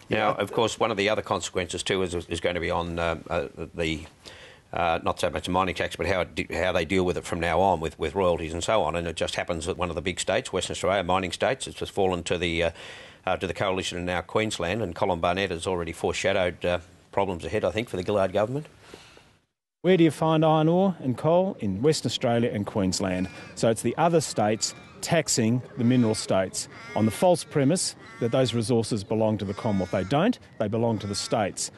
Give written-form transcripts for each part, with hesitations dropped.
Now, of course, one of the other consequences too is going to be on not so much a mining tax, but how they deal with it from now on with royalties and so on. And it just happens that one of the big states, Western Australia, mining states, it's just fallen to the coalition and now Queensland. And Colin Barnett has already foreshadowed problems ahead, I think, for the Gillard government. Where do you find iron ore and coal? In Western Australia and Queensland. So it's the other states taxing the mineral states on the false premise that those resources belong to the Commonwealth. They don't, they belong to the states.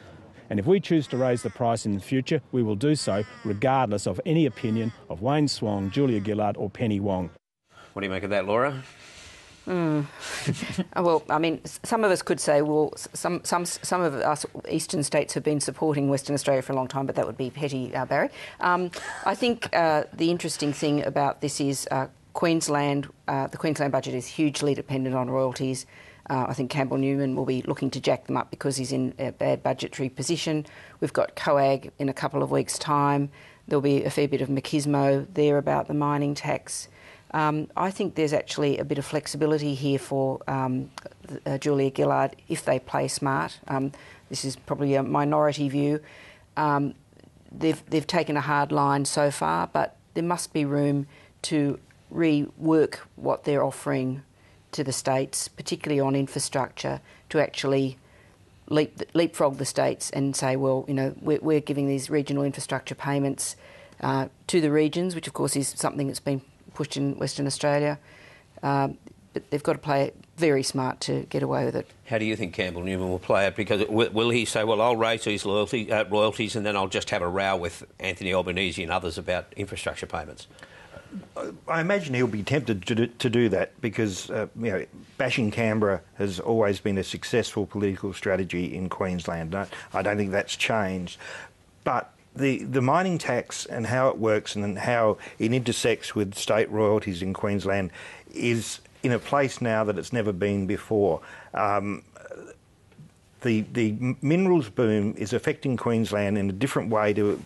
And if we choose to raise the price in the future, we will do so regardless of any opinion of Wayne Swan, Julia Gillard or Penny Wong. What do you make of that, Laura? Well, I mean, some of us could say, well, some of us eastern states have been supporting Western Australia for a long time, but that would be petty, Barry. I think the interesting thing about this is Queensland. The Queensland budget is hugely dependent on royalties. I think Campbell Newman will be looking to jack them up because he's in a bad budgetary position. We've got COAG in a couple of weeks' time. There'll be a fair bit of machismo there about the mining tax. I think there's actually a bit of flexibility here for Julia Gillard if they play smart. This is probably a minority view. They've taken a hard line so far, but there must be room to rework what they're offering to the states, particularly on infrastructure, to actually leapfrog the states and say, well, you know, we're giving these regional infrastructure payments to the regions, which of course is something that's been pushed in Western Australia, but they've got to play it very smart to get away with it. How do you think Campbell Newman will play it? Because will he say, well, I'll raise these royalties and then I'll just have a row with Anthony Albanese and others about infrastructure payments? I imagine he'll be tempted to do that because bashing Canberra has always been a successful political strategy in Queensland. I don't think that's changed. But the mining tax and how it works and how it intersects with state royalties in Queensland is in a place now that it's never been before. The minerals boom is affecting Queensland in a different way to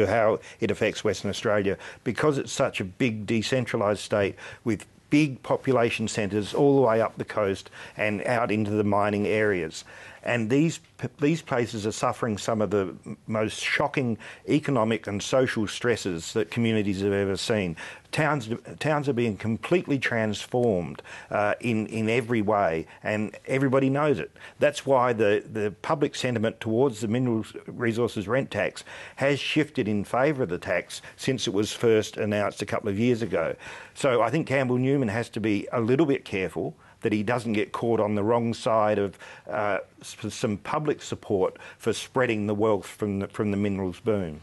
how it affects Western Australia because it's such a big decentralised state with big population centres all the way up the coast and out into the mining areas. And these places are suffering some of the most shocking economic and social stresses that communities have ever seen. Towns are being completely transformed in every way, and everybody knows it. That's why the public sentiment towards the mineral resources rent tax has shifted in favour of the tax since it was first announced a couple of years ago. So I think Campbell Newman has to be a little bit careful that he doesn't get caught on the wrong side of some public support for spreading the wealth from the minerals boom.